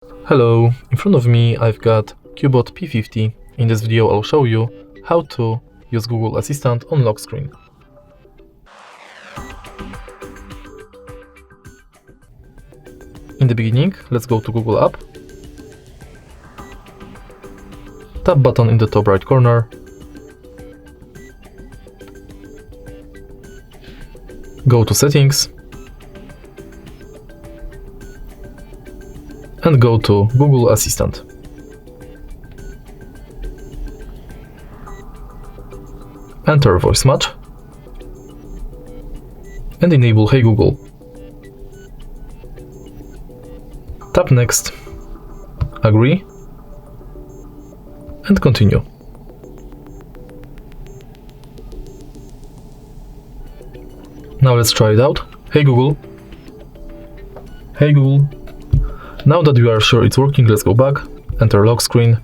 Hello, in front of me I've got Cubot P50. In this video I'll show you how to use Google Assistant on lock screen. In the beginning, let's go to Google app. Tap button in the top right corner. Go to Settings. And go to Google Assistant. Enter voice match and enable Hey Google. Tap Next, agree and continue. Now let's try it out. Hey Google. Hey Google. Now that you are sure it's working, let's go back, enter lock screen,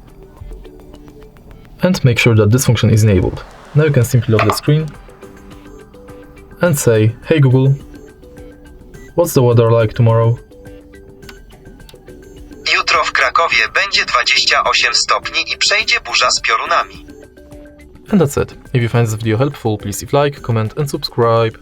and make sure that this function is enabled. Now you can simply lock the screen and say, Hey Google, what's the weather like tomorrow? Jutro w Krakowie będzie 28 stopni i przejdzie burza z piorunami. And that's it. If you find this video helpful, please leave like, comment and subscribe.